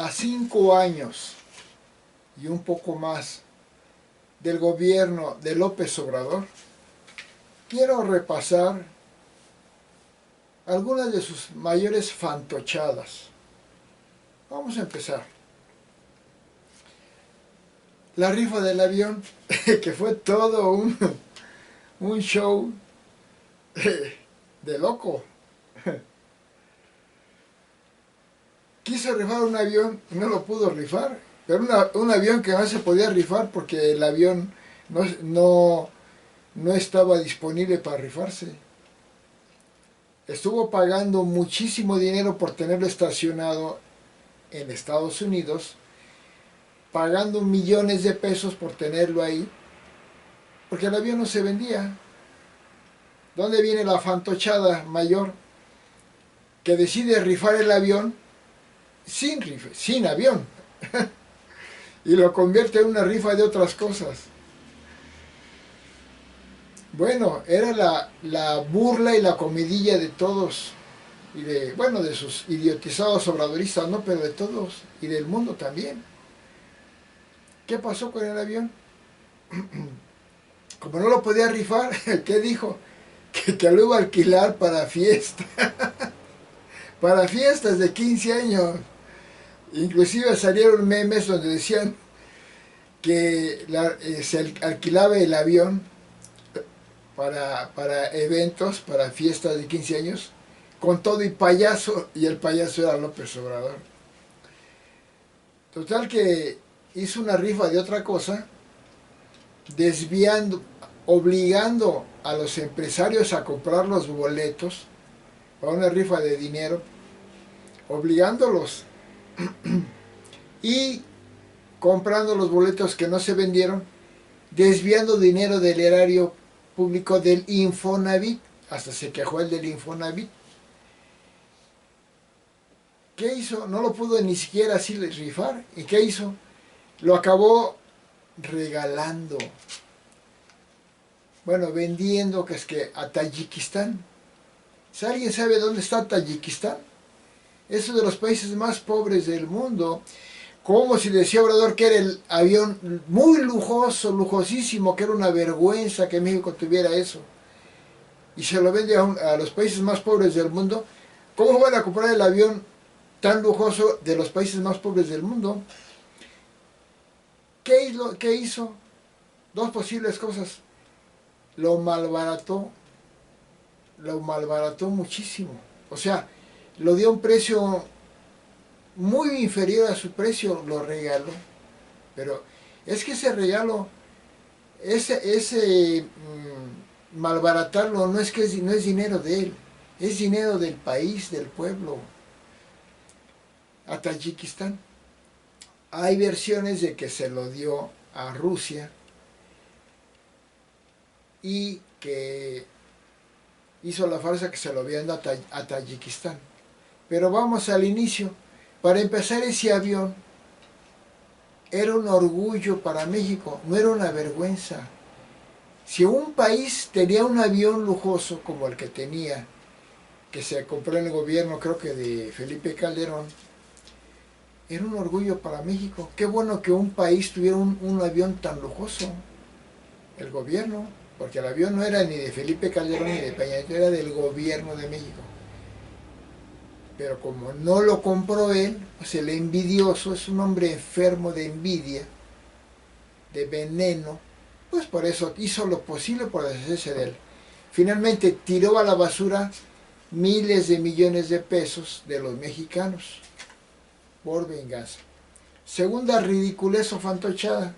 a 5 años y un poco más del gobierno de López Obrador, quiero repasar algunas de sus mayores fantochadas. Vamos a empezar. La rifa del avión, que fue todo un show de loco. Quiso rifar un avión y no lo pudo rifar, pero un avión que no se podía rifar porque el avión no estaba disponible para rifarse. Estuvo pagando muchísimo dinero por tenerlo estacionado en Estados Unidos, pagando millones de pesos por tenerlo ahí, porque el avión no se vendía. ¿Dónde viene la fantochada mayor? Que decide rifar el avión sin avión y lo convierte en una rifa de otras cosas. Bueno, era la burla y la comidilla de todos, y de sus idiotizados obradoristas, no, pero de todos, y del mundo también. ¿Qué pasó con el avión? Como no lo podía rifar, ¿qué dijo? Que lo iba a alquilar para fiesta, para fiestas de 15 años. Inclusive salieron memes donde decían que se alquilaba el avión para eventos, para fiestas de 15 años, con todo y payaso, y el payaso era López Obrador. Total que hizo una rifa de otra cosa, desviando, obligando a los empresarios a comprar los boletos para una rifa de dinero, obligándolos y comprando los boletos que no se vendieron, desviando dinero del erario público del Infonavit. Hasta se quejó el del Infonavit. ¿Qué hizo? No lo pudo ni siquiera así rifar. ¿Y qué hizo? Lo acabó regalando. Bueno, vendiendo, que es que a Tayikistán. Si alguien sabe dónde está Tayikistán, es uno de los países más pobres del mundo. Como si decía Obrador que era el avión muy lujoso, lujosísimo, que era una vergüenza que México tuviera eso. Y se lo vende a los países más pobres del mundo. ¿Cómo van a comprar el avión tan lujoso de los países más pobres del mundo? ¿Qué hizo? Dos posibles cosas. Lo malbarató muchísimo. O sea, lo dio a un precio muy inferior a su precio, lo regaló. Pero es que ese regalo, ese malbaratarlo, no es dinero de él, es dinero del país, del pueblo. A Tayikistán. Hay versiones de que se lo dio a Rusia y que hizo la farsa que se lo había dado a Tayikistán. Pero vamos al inicio. Para empezar, ese avión era un orgullo para México, no era una vergüenza. Si un país tenía un avión lujoso como el que tenía, que se compró en el gobierno, creo que de Felipe Calderón, era un orgullo para México. Qué bueno que un país tuviera un avión tan lujoso, el gobierno, porque el avión no era ni de Felipe Calderón ni de Peña Nieto, era del gobierno de México. Pero como no lo compró él, pues el envidioso es un hombre enfermo de envidia, de veneno, pues por eso hizo lo posible por deshacerse de él. Finalmente tiró a la basura miles de millones de pesos de los mexicanos por venganza. Segunda ridiculez o fantochada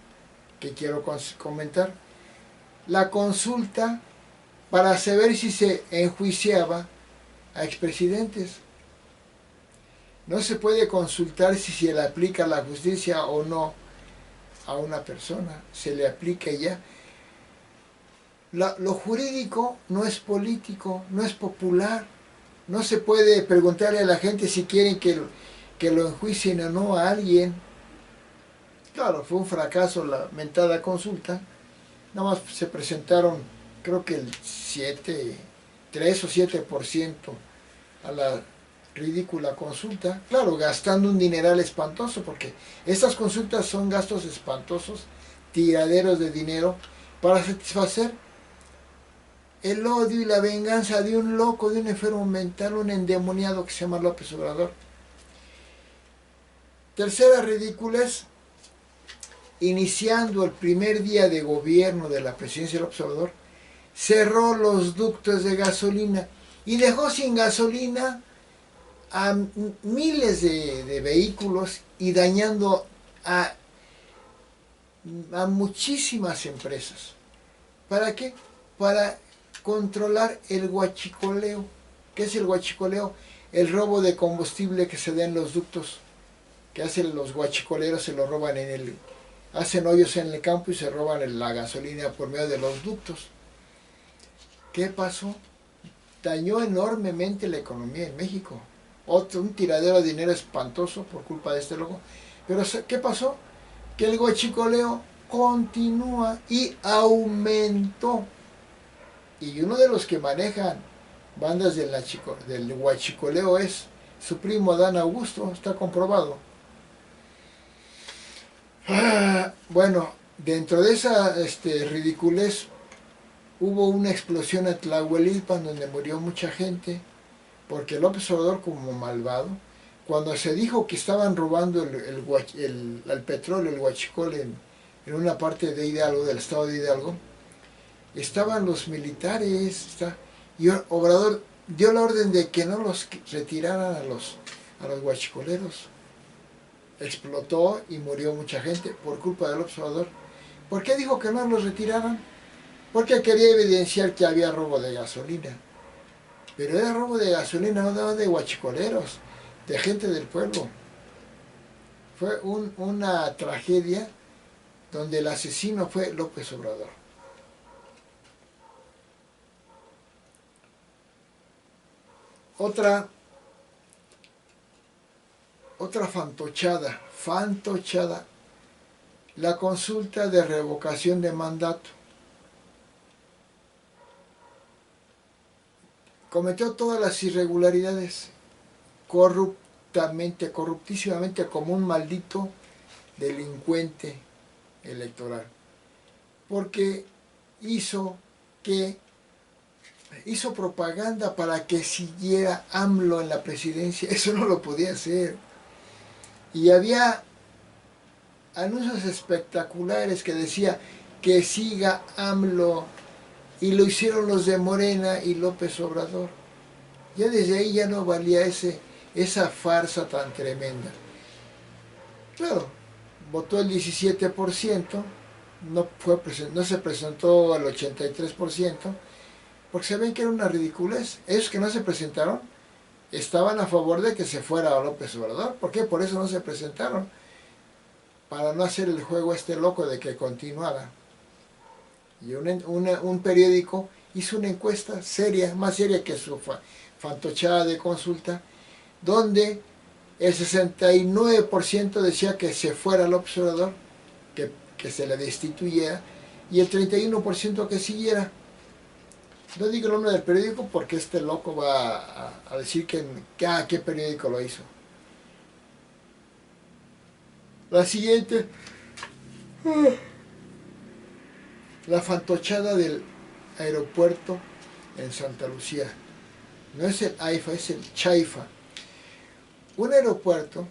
que quiero comentar. La consulta para saber si se enjuiciaba a expresidentes. No se puede consultar si se le aplica la justicia o no a una persona. Se le aplica y ya. Lo jurídico no es político, no es popular. No se puede preguntarle a la gente si quieren que lo enjuicien o no a alguien. Claro, fue un fracaso la mentada consulta. Nada más se presentaron, creo que el 3 o 7% ridícula consulta, claro, gastando un dineral espantoso, porque estas consultas son gastos espantosos, tiraderos de dinero, para satisfacer el odio y la venganza de un loco, de un enfermo mental, un endemoniado que se llama López Obrador. Tercera ridiculez, iniciando el primer día de gobierno de la presidencia del López Obrador, cerró los ductos de gasolina y dejó sin gasolina a miles de vehículos y dañando a muchísimas empresas. ¿Para qué? Para controlar el huachicoleo. ¿Qué es el huachicoleo? El robo de combustible que se da en los ductos, que hacen los huachicoleros, se lo roban hacen hoyos en el campo y se roban la gasolina por medio de los ductos. ¿Qué pasó? Dañó enormemente la economía en México. Un tiradero de dinero espantoso por culpa de este loco. Pero ¿qué pasó? Que el huachicoleo continúa y aumentó. Y uno de los que manejan bandas del huachicoleo es su primo Adán Augusto, está comprobado. Bueno, dentro de esa ridiculez hubo una explosión en Tlahuelilpan donde murió mucha gente, porque López Obrador, como malvado, cuando se dijo que estaban robando el petróleo, el huachicol en una parte de Hidalgo, del estado de Hidalgo, estaban los militares, y Obrador dio la orden de que no los retiraran a los huachicoleros. Explotó y murió mucha gente por culpa del Obrador. ¿Por qué dijo que no los retiraran? Porque quería evidenciar que había robo de gasolina. Pero era robo de gasolina, no de huachicoleros, de gente del pueblo. Fue una tragedia donde el asesino fue López Obrador. Otra fantochada, la consulta de revocación de mandato. Cometió todas las irregularidades, corruptísimamente, como un maldito delincuente electoral, porque hizo propaganda para que siguiera AMLO en la presidencia. Eso no lo podía hacer. Y había anuncios espectaculares que decía que siga AMLO, y lo hicieron los de Morena y López Obrador. Ya desde ahí ya no valía esa farsa tan tremenda. Claro, votó el 17%, no se presentó al 83%, porque se ven que era una ridiculez. Esos que no se presentaron estaban a favor de que se fuera a López Obrador. ¿Por qué? Por eso no se presentaron, para no hacer el juego loco de que continuara. Y un periódico hizo una encuesta seria, más seria que su fantochada de consulta, donde el 69% decía que se fuera López Obrador, que se le destituyera, y el 31% que siguiera. No digo el nombre del periódico porque este loco va a decir qué periódico lo hizo. La siguiente, la fantochada del aeropuerto en Santa Lucía. No es el AIFA, es el Chaifa. Un aeropuerto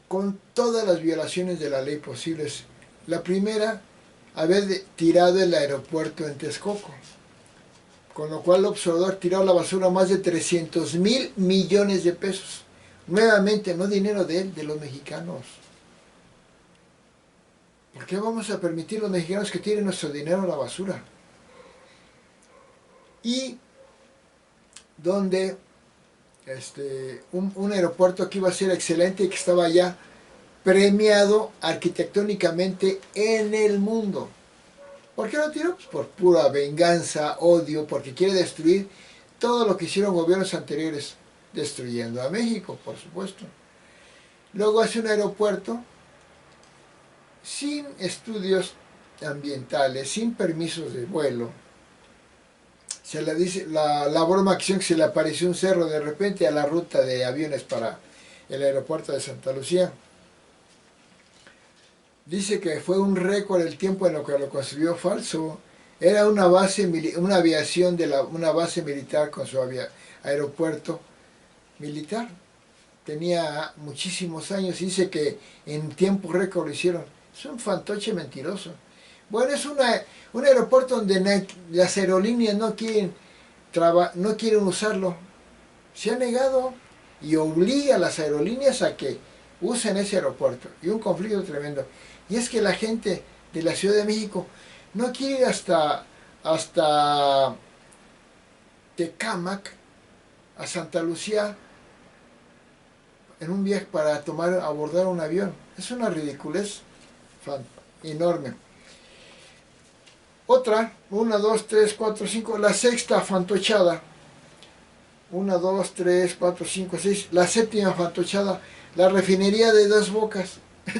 con todas las violaciones de la ley posibles. La primera, haber tirado el aeropuerto en Texcoco, con lo cual el observador tiró a la basura más de 300,000 millones de pesos. Nuevamente, no dinero de él, de los mexicanos. ¿Por qué vamos a permitir a los mexicanos que tiren nuestro dinero a la basura? Y donde un aeropuerto que iba a ser excelente y que estaba ya premiado arquitectónicamente en el mundo. ¿Por qué lo tiró? Pues por pura venganza, odio, porque quiere destruir todo lo que hicieron gobiernos anteriores, destruyendo a México, por supuesto. Luego hace un aeropuerto sin estudios ambientales, sin permisos de vuelo, se le dice, la broma que hicieron que se le apareció un cerro de repente a la ruta de aviones para el aeropuerto de Santa Lucía. Dice que fue un récord el tiempo en lo que lo construyó falso. Era una base, una aviación una base militar con su aeropuerto militar. Tenía muchísimos años. Dice que en tiempo récord lo hicieron. Es un fantoche mentiroso. Bueno, es un aeropuerto donde las aerolíneas no quieren usarlo. Se ha negado y obliga a las aerolíneas a que usen ese aeropuerto. Y un conflicto tremendo. Y es que la gente de la Ciudad de México no quiere ir hasta Tecámac, a Santa Lucía, en un viaje para abordar un avión. Es una ridiculez enorme. Otra, 1, 2, 3, 4, 5, la sexta fantochada. 1, 2, 3, 4, 5, 6. La séptima fantochada, la refinería de Dos Bocas,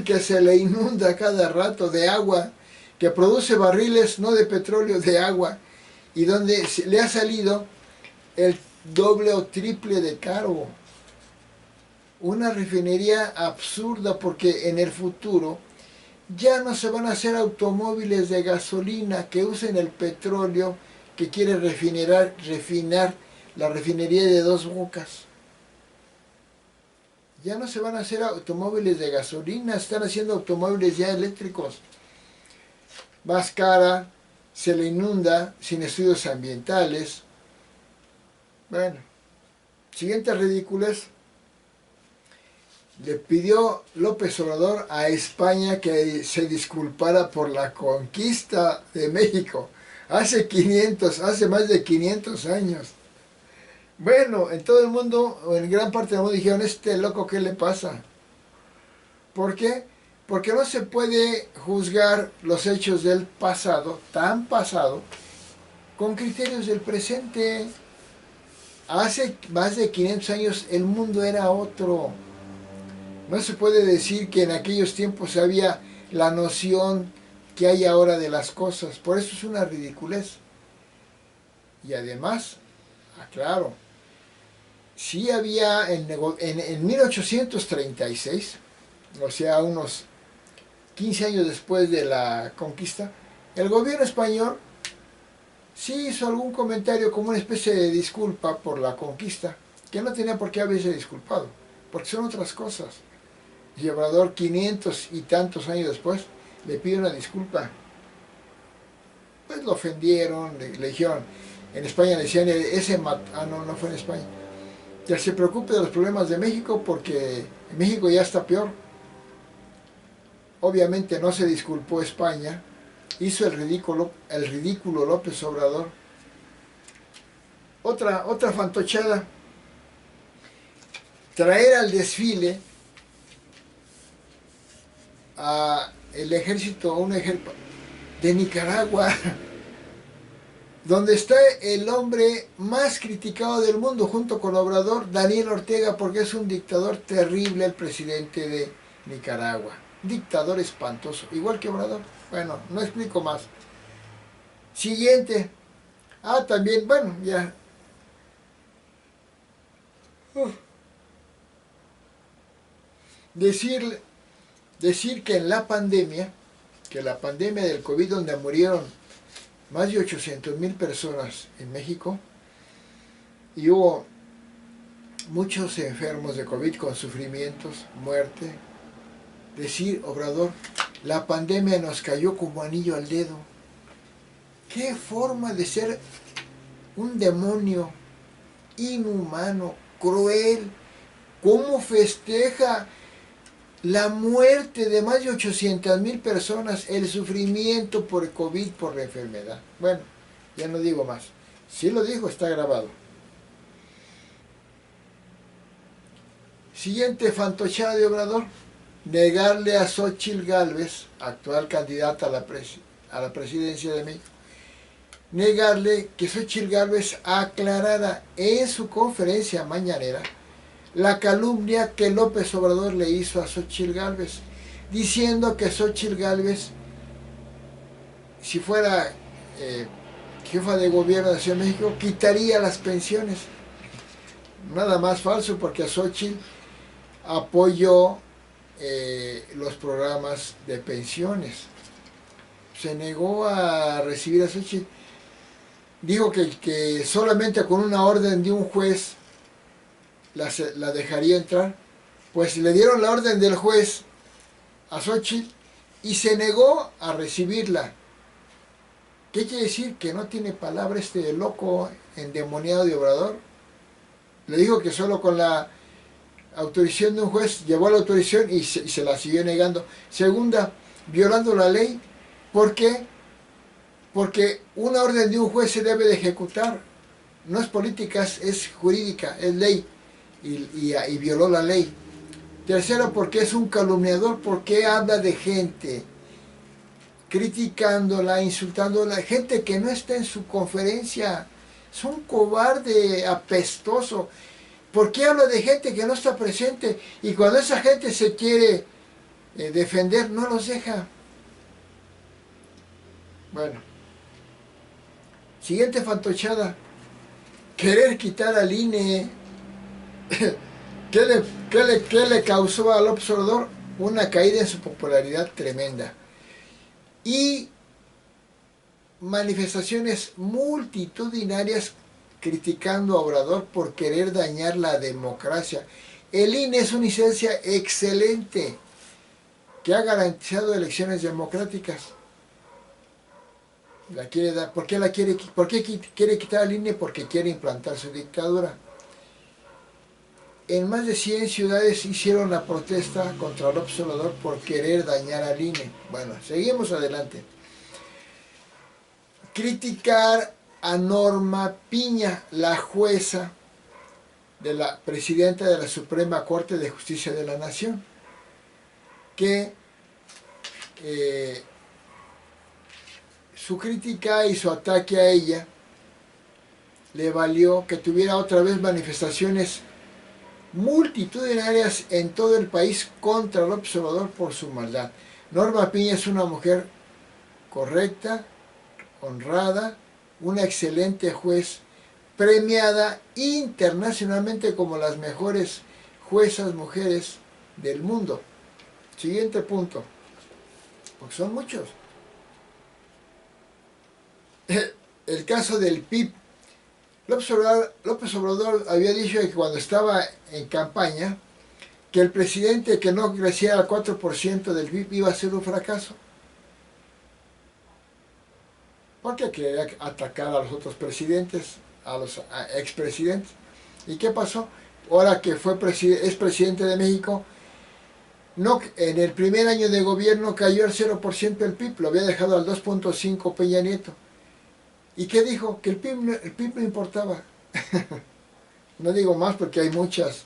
que se le inunda cada rato de agua, que produce barriles no de petróleo, de agua, y donde le ha salido el doble o triple de caro. Una refinería absurda, porque en el futuro ya no se van a hacer automóviles de gasolina que usen el petróleo que quiere refinar la refinería de Dos Bocas. Ya no se van a hacer automóviles de gasolina, están haciendo automóviles ya eléctricos. Más cara, se le inunda, sin estudios ambientales. Bueno, siguiente ridículos. Le pidió López Obrador a España que se disculpara por la conquista de México hace más de 500 años. Bueno, en todo el mundo, o en gran parte del mundo, dijeron, este loco, ¿qué le pasa? ¿Por qué? Porque no se puede juzgar los hechos del pasado, tan pasado, con criterios del presente. Hace más de 500 años el mundo era otro. No se puede decir que en aquellos tiempos había la noción que hay ahora de las cosas. Por eso es una ridiculez. Y además, aclaro, sí había en 1836, o sea, unos 15 años después de la conquista, el gobierno español sí hizo algún comentario como una especie de disculpa por la conquista, que no tenía por qué haberse disculpado, porque son otras cosas. Y Obrador, 500 y tantos años después, le pide una disculpa. Pues lo ofendieron, le dijeron, en España le decían, no fue en España, que se preocupe de los problemas de México porque en México ya está peor. Obviamente no se disculpó España, hizo el ridículo López Obrador. Otra fantochada, traer al desfile a un ejército de Nicaragua, donde está el hombre más criticado del mundo junto con Obrador, Daniel Ortega, porque es un dictador terrible, el presidente de Nicaragua. Dictador espantoso, igual que Obrador. Bueno, no explico más. Siguiente. También, bueno, ya. Decir que en la pandemia del COVID, donde murieron más de 800,000 personas en México, y hubo muchos enfermos de COVID con sufrimientos, muerte, decir, Obrador, la pandemia nos cayó como anillo al dedo. ¡Qué forma de ser un demonio inhumano, cruel! ¿Cómo festeja la muerte de más de 800,000 personas, el sufrimiento por COVID, por la enfermedad? Bueno, ya no digo más. Si lo dijo, está grabado. Siguiente fantochada de Obrador. Negarle a Xóchitl Gálvez, actual candidata a la presidencia de México, negarle que Xóchitl Gálvez aclarara en su conferencia mañanera la calumnia que López Obrador le hizo a Xóchitl Gálvez, diciendo que Xóchitl Gálvez, si fuera jefa de gobierno de la Ciudad de México, quitaría las pensiones. Nada más falso, porque a Xochitl apoyó los programas de pensiones. Se negó a recibir a Xochitl. Dijo que solamente con una orden de un juez la dejaría entrar. Pues le dieron la orden del juez a Xochitl y se negó a recibirla. ¿Qué quiere decir? Que no tiene palabra este loco endemoniado de Obrador. Le dijo que solo con la autorización de un juez, llevó la autorización y se la siguió negando. Segunda, violando la ley. ¿Por qué? Porque una orden de un juez se debe de ejecutar. No es política, es jurídica, es ley. Y violó la ley. Tercero, porque es un calumniador, porque habla de gente, criticándola, insultándola, gente que no está en su conferencia. Es un cobarde apestoso. ¿Por qué habla de gente que no está presente? Y cuando esa gente se quiere defender, no los deja. Bueno. Siguiente fantochada. Querer quitar al INE. ¿Qué le causó al López Obrador? Una caída en su popularidad tremenda. Y manifestaciones multitudinarias criticando a Obrador por querer dañar la democracia. El INE es una instancia excelente que ha garantizado elecciones democráticas. La quiere dar. ¿Por qué quiere quitar al INE? Porque quiere implantar su dictadura. En más de 100 ciudades hicieron la protesta contra López Obrador por querer dañar al INE. Bueno, seguimos adelante. Criticar a Norma Piña, la jueza de la presidenta de la Suprema Corte de Justicia de la Nación, que su crítica y su ataque a ella le valió que tuviera otra vez manifestaciones multitudinarias en todo el país contra López Obrador por su maldad. Norma Piña es una mujer correcta, honrada, una excelente juez, premiada internacionalmente como las mejores juezas mujeres del mundo. Siguiente punto, porque son muchos. El caso del PIB. López Obrador había dicho que cuando estaba en campaña que el presidente que no creciera al 4% del PIB iba a ser un fracaso. Porque quería atacar a los otros presidentes, a los expresidentes. ¿Y qué pasó? Ahora que es presidente de México, en el primer año de gobierno cayó al 0% el PIB, lo había dejado al 2.5 Peña Nieto. ¿Y qué dijo? Que el PIB no importaba. No digo más porque hay muchas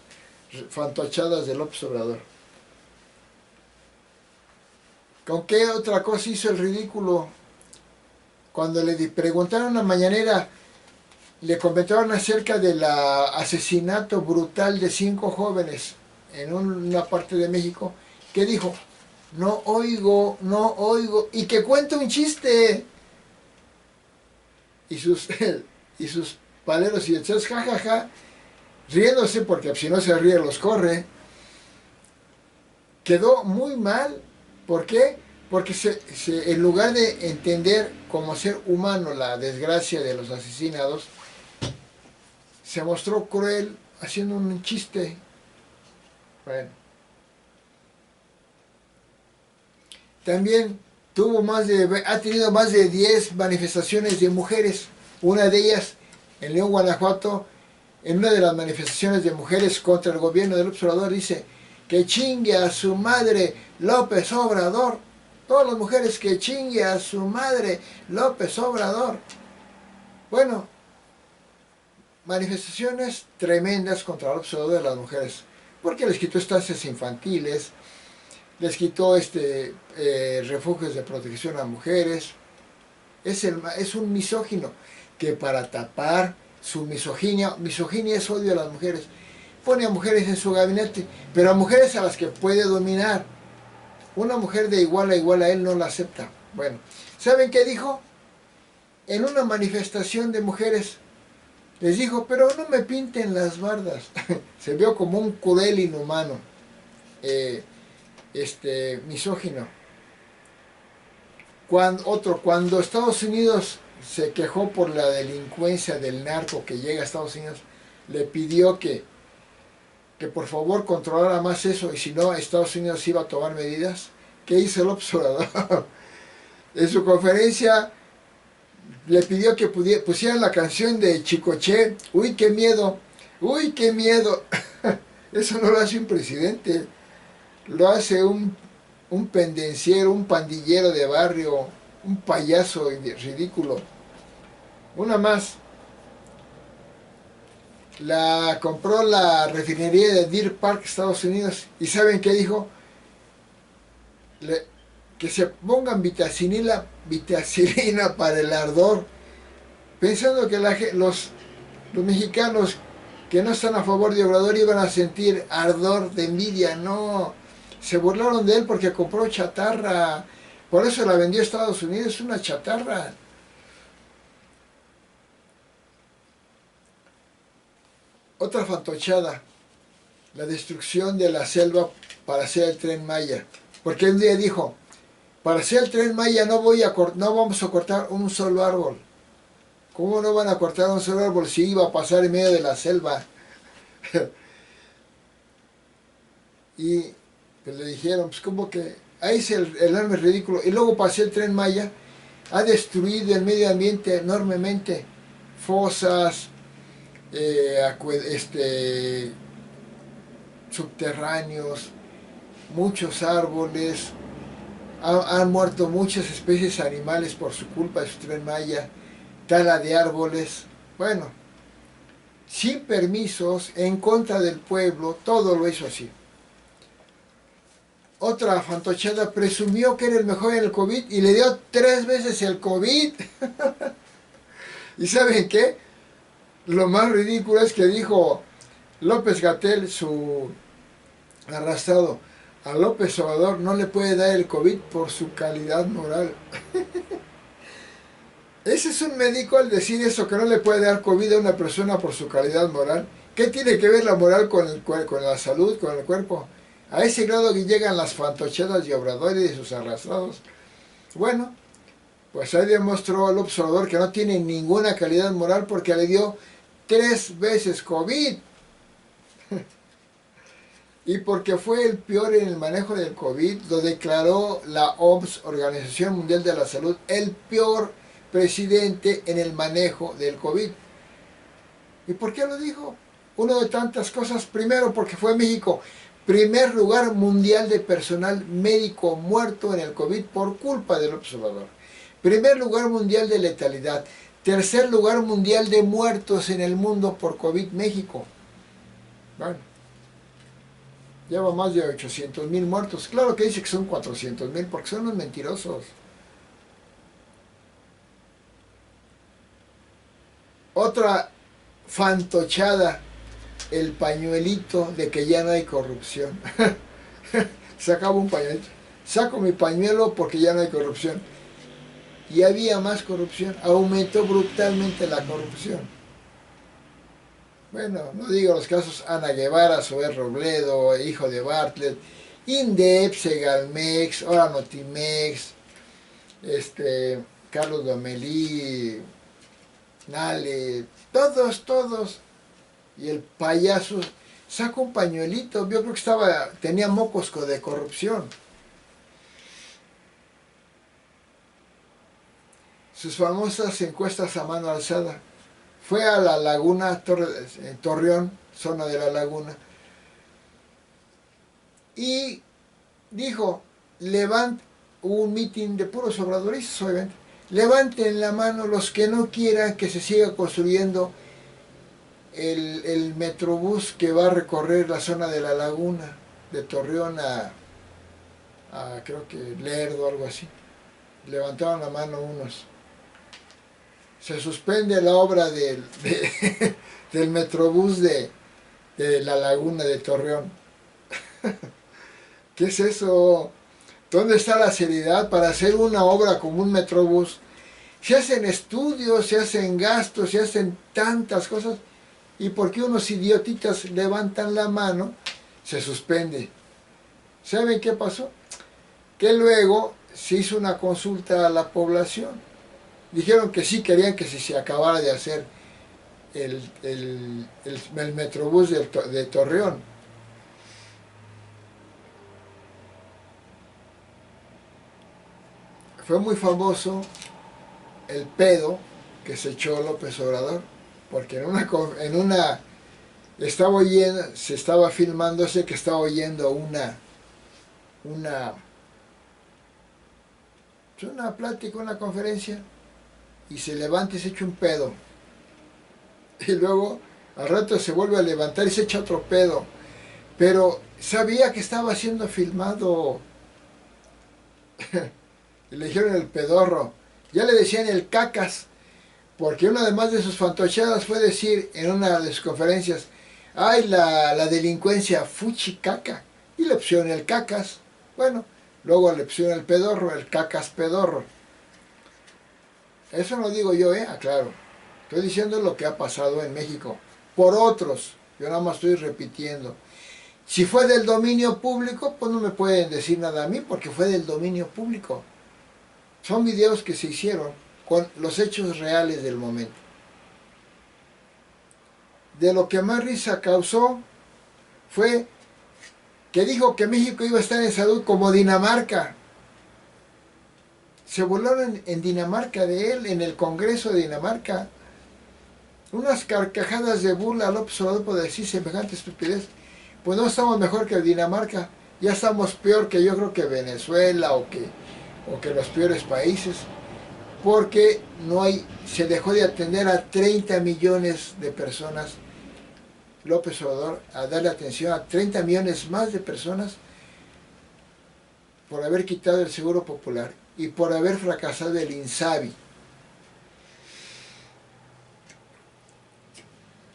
fantochadas de López Obrador. ¿Con qué otra cosa hizo el ridículo? Cuando le preguntaron en la mañanera, le comentaron acerca del asesinato brutal de 5 jóvenes en una parte de México, ¿qué dijo? No oigo, y que cuente un chiste. Y sus paleros y etcétera, jajaja, riéndose porque si no se ríe los corre. Quedó muy mal. ¿Por qué? Porque en lugar de entender como ser humano la desgracia de los asesinados, se mostró cruel haciendo un chiste. Bueno. También ha tenido más de 10 manifestaciones de mujeres. Una de ellas en León, Guanajuato, en una de las manifestaciones de mujeres contra el gobierno de López Obrador, dice que chingue a su madre López Obrador. Todas las mujeres, que chingue a su madre López Obrador. Bueno, manifestaciones tremendas contra López Obrador de las mujeres, porque les quitó estancias infantiles, les quitó refugios de protección a mujeres. Es un misógino que para tapar su misoginia es odio a las mujeres, pone a mujeres en su gabinete, pero a mujeres a las que puede dominar. Una mujer de igual a él no la acepta. Bueno, ¿saben qué dijo? en una manifestación de mujeres, les dijo, pero no me pinten las bardas. Se vio como un cruel inhumano, misógino. Cuando Estados Unidos se quejó por la delincuencia del narco que llega a Estados Unidos, le pidió que por favor controlara más eso, y si no, Estados Unidos iba a tomar medidas. ¿Qué hizo el observador? En su conferencia le pidió que pusieran la canción de Chicoche, uy, qué miedo, uy, qué miedo. Eso no lo hace un presidente, lo hace un pendenciero, un pandillero de barrio, un payaso ridículo. Una más, la compró la refinería de Deer Park, Estados Unidos, y ¿saben qué dijo? Que se pongan vitacilina para el ardor, pensando que los mexicanos que no están a favor de Obrador iban a sentir ardor de envidia. No, se burlaron de él porque compró chatarra, por eso la vendió a Estados Unidos, una chatarra. Otra fantochada, la destrucción de la selva para hacer el Tren Maya, porque un día dijo, para hacer el Tren Maya no vamos a cortar un solo árbol. ¿Cómo no van a cortar un solo árbol si iba a pasar en medio de la selva? Y pues le dijeron, pues como que ahí es el enorme ridículo. Y luego pasé el Tren Maya, ha destruido el medio ambiente enormemente. Fosas, subterráneos, muchos árboles, han muerto muchas especies animales por su culpa de su Tren Maya, tala de árboles, bueno, sin permisos, en contra del pueblo, todo lo hizo así. Otra fantochada presumió que era el mejor en el COVID y le dio 3 veces el COVID. ¿Y saben qué? Lo más ridículo es que dijo López-Gatell, su arrastrado, a López Obrador no le puede dar el COVID por su calidad moral. ¿Ese es un médico al decir eso, que no le puede dar COVID a una persona por su calidad moral? ¿Qué tiene que ver la moral con la salud, con el cuerpo? A ese grado que llegan las fantochadas de Obrador y de sus arrastrados. Bueno, pues ahí demostró el observador que no tiene ninguna calidad moral porque le dio 3 veces COVID. Y porque fue el peor en el manejo del COVID, lo declaró la OMS, Organización Mundial de la Salud, el peor presidente en el manejo del COVID. ¿Y por qué lo dijo? Uno de tantas cosas. Primero, porque fue México primer lugar mundial de personal médico muerto en el COVID por culpa del observador. Primer lugar mundial de letalidad. Tercer lugar mundial de muertos en el mundo por COVID, México. Bueno, lleva más de 800,000 muertos. Claro que dice que son 400,000 porque son unos mentirosos. Otra fantochada, el pañuelito de que ya no hay corrupción. Sacaba un pañuelito. Saco mi pañuelo porque ya no hay corrupción. Y había más corrupción. Aumentó brutalmente la corrupción. Bueno, no digo los casos Ana Guevara, Zoé Robledo, hijo de Bartlett, INDEP, Segalmex, ahora Notimex, Carlos Domelí, Nale, todos. Y el payaso saca un pañuelito, yo creo que tenía mocos de corrupción. Sus famosas encuestas a mano alzada. Fue a la laguna, Torreón, zona de la laguna, y dijo, hubo un mitin de puros obradoristas, obviamente, levanten la mano los que no quieran que se siga construyendo el metrobús que va a recorrer la zona de la laguna, de Torreón a creo que Lerdo, algo así. Levantaron la mano unos. Se suspende la obra del metrobús de la laguna de Torreón. ¿Qué es eso? ¿Dónde está la seriedad para hacer una obra como un metrobús Se hacen estudios, se hacen gastos, se hacen tantas cosas, y porque unos idiotitas levantan la mano, se suspende. ¿Saben qué pasó? Que luego se hizo una consulta a la población. Dijeron que sí querían que se acabara de hacer el Metrobús de Torreón. Fue muy famoso el pedo que se echó López Obrador, porque estaba oyendo, se estaba filmándose que estaba oyendo una plática, una conferencia, y se levanta y se echa un pedo. Y luego al rato se vuelve a levantar y se echa otro pedo. Pero sabía que estaba siendo filmado. Y le dijeron el pedorro. Ya le decían el cacas, porque una además de sus fantocheadas fue decir en una de sus conferencias, ay, la delincuencia fuchi caca, y le pusieron el cacas. Bueno, luego le pusieron el pedorro, el cacas pedorro. Eso no digo yo, aclaro. Estoy diciendo lo que ha pasado en México por otros. Yo nada más estoy repitiendo. Si fue del dominio público, pues no me pueden decir nada a mí porque fue del dominio público. Son videos que se hicieron con los hechos reales del momento. De lo que más risa causó fue que dijo que México iba a estar en salud como Dinamarca. Se burlaron en Dinamarca de él, en el Congreso de Dinamarca. Unas carcajadas de burla a López Obrador por decir semejante estupidez. Pues no estamos mejor que Dinamarca, ya estamos peor que yo creo que Venezuela o que los peores países, porque se dejó de atender a 30 millones de personas, López Obrador, a darle atención a 30 millones más de personas por haber quitado el Seguro Popular y por haber fracasado el INSABI.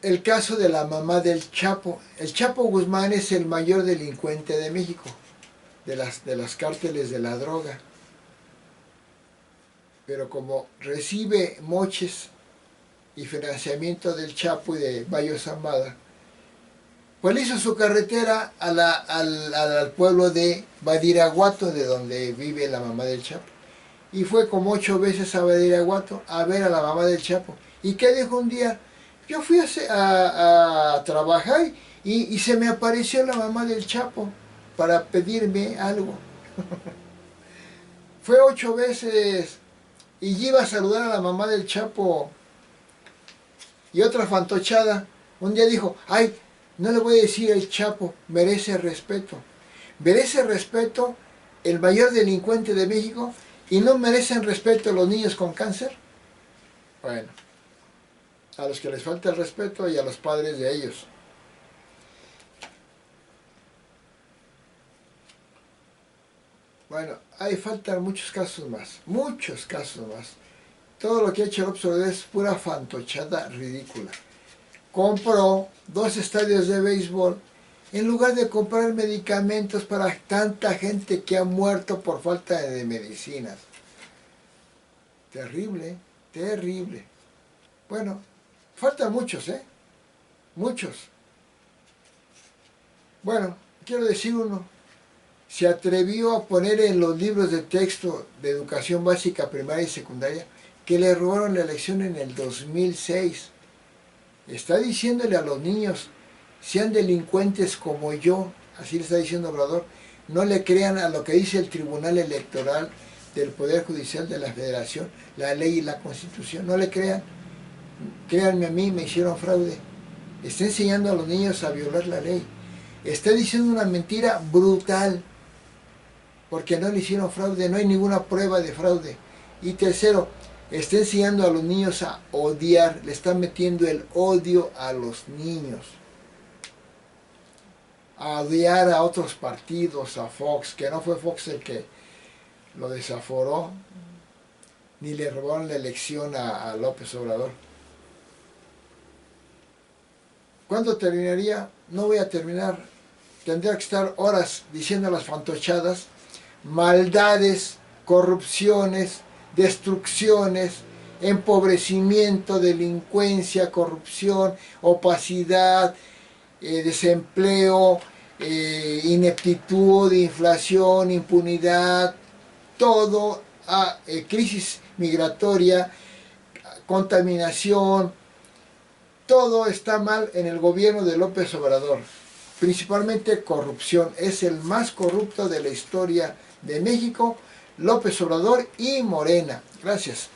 El caso de la mamá del Chapo. El Chapo Guzmán es el mayor delincuente de México, de las cárteles de la droga. Pero como recibe moches y financiamiento del Chapo y de Bayo Zambada, pues le hizo su carretera al pueblo de Badiraguato, de donde vive la mamá del Chapo. Y fue como 8 veces a Badiraguato a ver a la mamá del Chapo. ¿Y qué dijo un día? Yo fui a trabajar y se me apareció la mamá del Chapo para pedirme algo. Fue 8 veces y iba a saludar a la mamá del Chapo. Y otra fantochada, un día dijo, ay, no le voy a decir el Chapo, merece respeto. Merece respeto el mayor delincuente de México y no merecen respeto los niños con cáncer. Bueno, a los que les falta el respeto y a los padres de ellos. Bueno, ahí faltan muchos casos más, muchos casos más. Todo lo que ha hecho López Obrador es pura fantochada ridícula. Compró 2 estadios de béisbol en lugar de comprar medicamentos para tanta gente que ha muerto por falta de medicinas. Terrible, terrible. Bueno, faltan muchos, muchos. Bueno, quiero decir uno. Se atrevió a poner en los libros de texto de educación básica, primaria y secundaria que le robaron la elección en el 2006. Está diciéndole a los niños, sean delincuentes como yo, así le está diciendo Obrador, no le crean a lo que dice el Tribunal Electoral del Poder Judicial de la Federación, la ley y la Constitución, no le crean. Créanme a mí, me hicieron fraude. Está enseñando a los niños a violar la ley. Está diciendo una mentira brutal, porque no le hicieron fraude, no hay ninguna prueba de fraude. Y tercero, está enseñando a los niños a odiar, le está metiendo el odio a los niños. A odiar a otros partidos, a Fox, que no fue Fox el que lo desaforó, ni le robaron la elección a López Obrador. ¿Cuándo terminaría? No voy a terminar. Tendría que estar horas diciendo las fantochadas, maldades, corrupciones, destrucciones, empobrecimiento, delincuencia, corrupción, opacidad, desempleo, ineptitud, inflación, impunidad, todo, crisis migratoria, contaminación, todo está mal en el gobierno de López Obrador. Principalmente corrupción. Es el más corrupto de la historia de México, López Obrador y Morena. Gracias.